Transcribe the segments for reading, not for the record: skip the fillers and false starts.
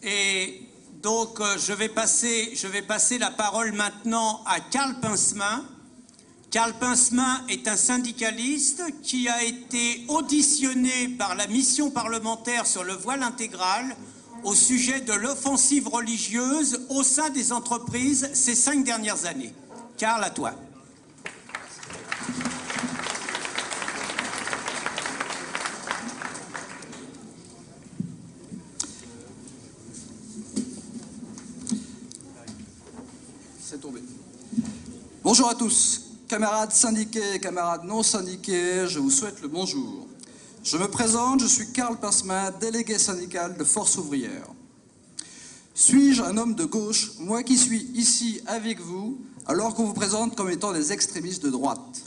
Et donc, je vais passer la parole maintenant à Karl Pinsemain. Karl Pinsemain est un syndicaliste qui a été auditionné par la mission parlementaire sur le voile intégral au sujet de l'offensive religieuse au sein des entreprises ces 5 dernières années. Karl, à toi. C'est tombé. Bonjour à tous, camarades syndiqués, camarades non syndiqués, je vous souhaite le bonjour. Je me présente, je suis Karl Pinsemain, délégué syndical de Force ouvrière. Suis-je un homme de gauche, moi qui suis ici avec vous, alors qu'on vous présente comme étant des extrémistes de droite?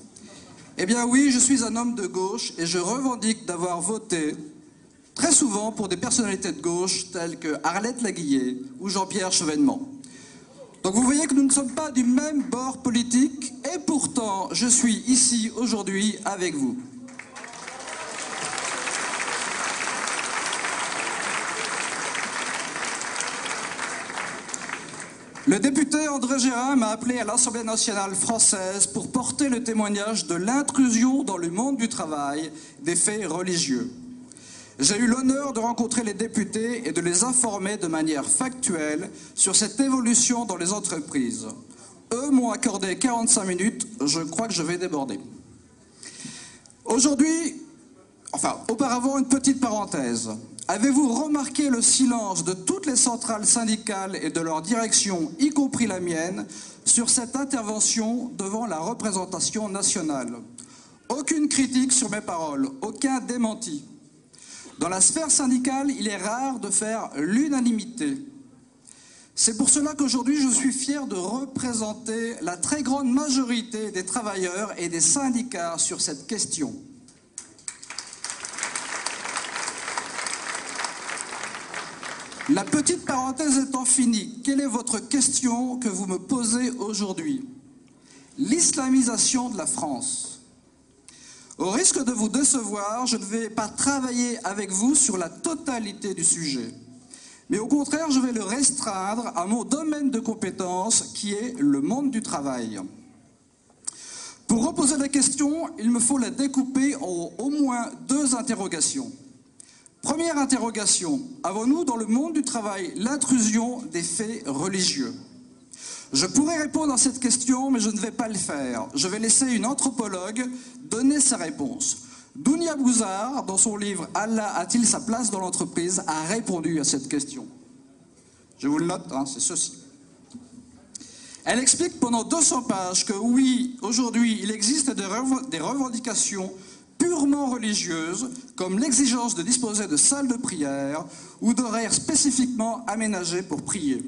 Eh bien oui, je suis un homme de gauche et je revendique d'avoir voté très souvent pour des personnalités de gauche telles que Arlette Laguillet ou Jean-Pierre Chevènement. Donc vous voyez que nous ne sommes pas du même bord politique et pourtant je suis ici aujourd'hui avec vous. Le député André Gérin m'a appelé à l'Assemblée nationale française pour porter le témoignage de l'intrusion dans le monde du travail des faits religieux. J'ai eu l'honneur de rencontrer les députés et de les informer de manière factuelle sur cette évolution dans les entreprises. Eux m'ont accordé 45 minutes, je crois que je vais déborder. Auparavant, une petite parenthèse. Avez-vous remarqué le silence de toutes les centrales syndicales et de leur direction, y compris la mienne, sur cette intervention devant la représentation nationale? Aucune critique sur mes paroles, aucun démenti. Dans la sphère syndicale, il est rare de faire l'unanimité. C'est pour cela qu'aujourd'hui, je suis fier de représenter la très grande majorité des travailleurs et des syndicats sur cette question. La petite parenthèse étant finie, quelle est votre question que vous me posez aujourd'hui? L'islamisation de la France. Au risque de vous décevoir, je ne vais pas travailler avec vous sur la totalité du sujet. Mais au contraire, je vais le restreindre à mon domaine de compétence qui est le monde du travail. Pour reposer la question, il me faut la découper en au moins 2 interrogations. Première interrogation, avons-nous dans le monde du travail l'intrusion des faits religieux? Je pourrais répondre à cette question, mais je ne vais pas le faire. Je vais laisser une anthropologue donner sa réponse. Dounia Bouzard, dans son livre « Allah a-t-il sa place dans l'entreprise ?» a répondu à cette question. Je vous le note, c'est ceci. Elle explique pendant 200 pages que oui, aujourd'hui, il existe des revendications purement religieuses, comme l'exigence de disposer de salles de prière ou d'horaires spécifiquement aménagés pour prier.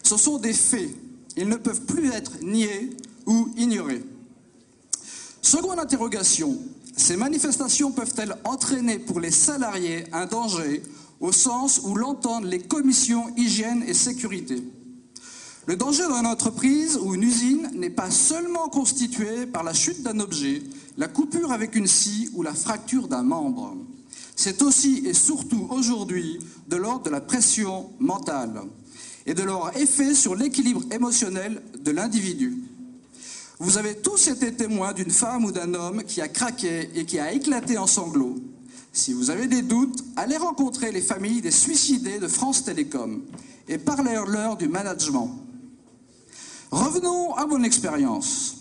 Ce sont des faits. Ils ne peuvent plus être niés ou ignorés. Seconde interrogation, ces manifestations peuvent-elles entraîner pour les salariés un danger au sens où l'entendent les commissions hygiène et sécurité? Le danger dans une entreprise ou une usine n'est pas seulement constitué par la chute d'un objet, la coupure avec une scie ou la fracture d'un membre. C'est aussi et surtout aujourd'hui de l'ordre de la pression mentale et de leur effet sur l'équilibre émotionnel de l'individu. Vous avez tous été témoins d'une femme ou d'un homme qui a craqué et qui a éclaté en sanglots. Si vous avez des doutes, allez rencontrer les familles des suicidés de France Télécom et parlez-leur du management. Revenons à mon expérience.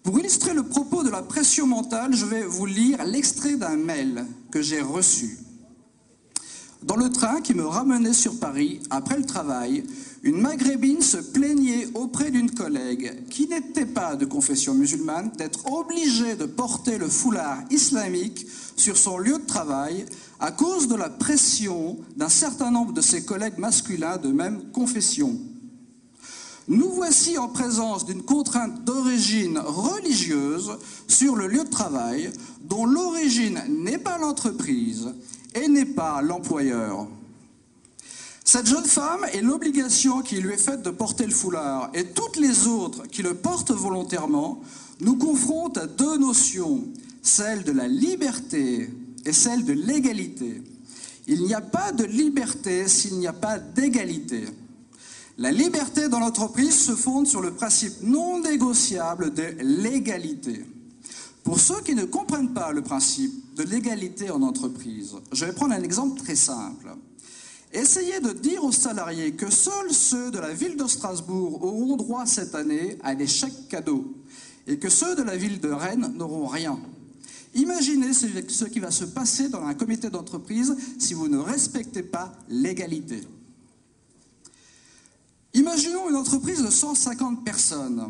Pour illustrer le propos de la pression mentale, je vais vous lire l'extrait d'un mail que j'ai reçu. Dans le train qui me ramenait sur Paris, après le travail, une maghrébine se plaignait auprès d'une collègue qui n'était pas de confession musulmane d'être obligée de porter le foulard islamique sur son lieu de travail à cause de la pression d'un certain nombre de ses collègues masculins de même confession. Nous voici en présence d'une contrainte d'origine religieuse sur le lieu de travail dont l'origine n'est pas l'entreprise et n'est pas l'employeur. Cette jeune femme et l'obligation qui lui est faite de porter le foulard et toutes les autres qui le portent volontairement nous confrontent à 2 notions, celle de la liberté et celle de l'égalité. Il n'y a pas de liberté s'il n'y a pas d'égalité. La liberté dans l'entreprise se fonde sur le principe non négociable de l'égalité. Pour ceux qui ne comprennent pas le principe de l'égalité en entreprise, je vais prendre un exemple très simple. Essayez de dire aux salariés que seuls ceux de la ville de Strasbourg auront droit cette année à des chèques cadeaux et que ceux de la ville de Rennes n'auront rien. Imaginez ce qui va se passer dans un comité d'entreprise si vous ne respectez pas l'égalité. Imaginons une entreprise de 150 personnes.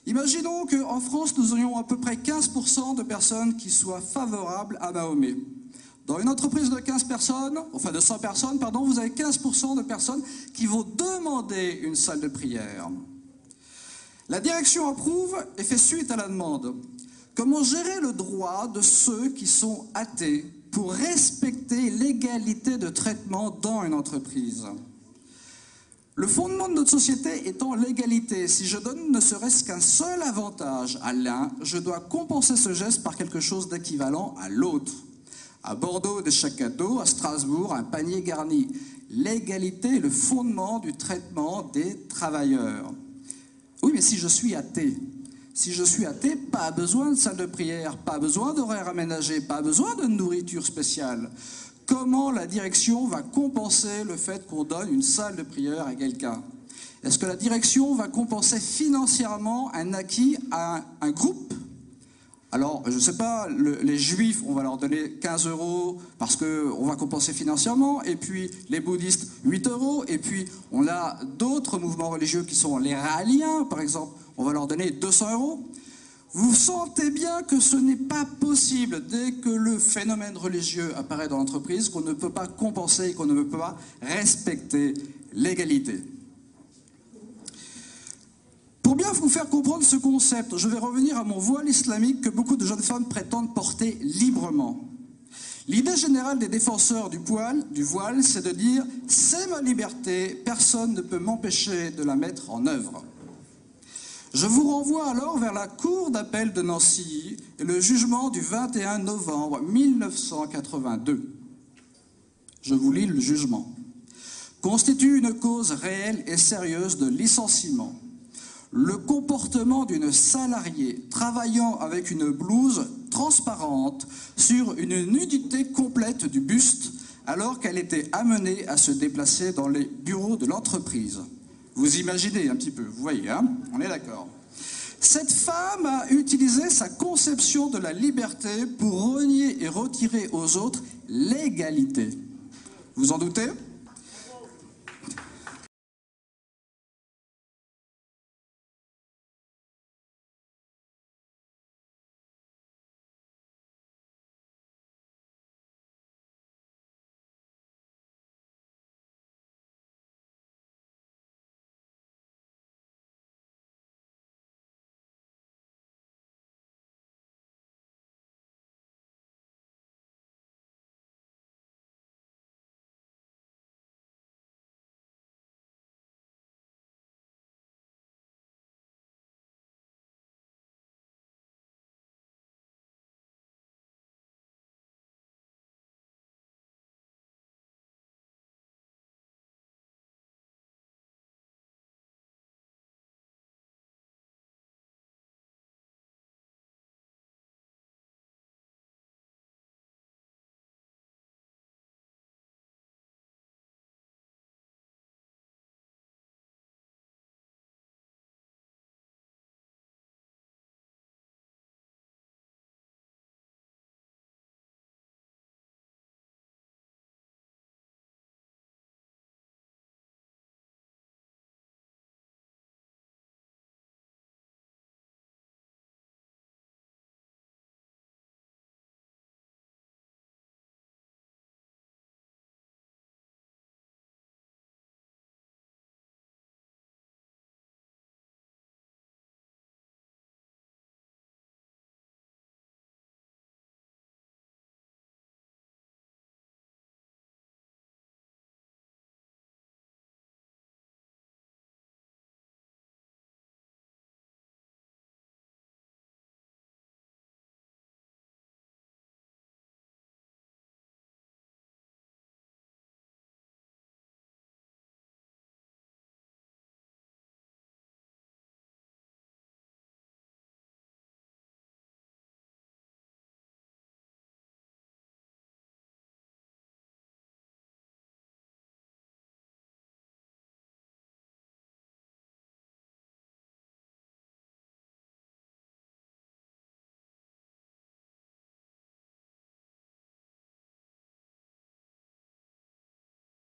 Imaginons qu'en France, nous aurions à peu près 15% de personnes qui soient favorables à Mahomet. Dans une entreprise de 15 personnes, enfin de 100 personnes, pardon, vous avez 15% de personnes qui vont demander une salle de prière. La direction approuve et fait suite à la demande. Comment gérer le droit de ceux qui sont athées pour respecter l'égalité de traitement dans une entreprise ? Le fondement de notre société étant l'égalité, si je donne ne serait-ce qu'un seul avantage à l'un, je dois compenser ce geste par quelque chose d'équivalent à l'autre. À Bordeaux, des chèques cadeaux, à Strasbourg, un panier garni. L'égalité est le fondement du traitement des travailleurs. Oui, mais si je suis athée, pas besoin de salle de prière, pas besoin d'horaires aménagés, pas besoin de nourriture spéciale. Comment la direction va compenser le fait qu'on donne une salle de prière à quelqu'un? Est-ce que la direction va compenser financièrement un acquis à un groupe? Alors, je ne sais pas, les juifs, on va leur donner 15 € parce qu'on va compenser financièrement, et puis les bouddhistes, 8 €, et puis on a d'autres mouvements religieux qui sont les raéliens, par exemple, on va leur donner 200 €. Vous sentez bien que ce n'est pas possible, dès que le phénomène religieux apparaît dans l'entreprise, qu'on ne peut pas compenser et qu'on ne peut pas respecter l'égalité. Pour bien vous faire comprendre ce concept, je vais revenir à mon voile islamique que beaucoup de jeunes femmes prétendent porter librement. L'idée générale des défenseurs du voile, c'est de dire « c'est ma liberté, personne ne peut m'empêcher de la mettre en œuvre ». Je vous renvoie alors vers la Cour d'appel de Nancy et le jugement du 21 novembre 1982. Je vous lis le jugement. Constitue une cause réelle et sérieuse de licenciement. Le comportement d'une salariée travaillant avec une blouse transparente sur une nudité complète du buste alors qu'elle était amenée à se déplacer dans les bureaux de l'entreprise. Vous imaginez un petit peu, vous voyez, hein? On est d'accord. Cette femme a utilisé sa conception de la liberté pour renier et retirer aux autres l'égalité. Vous en doutez ?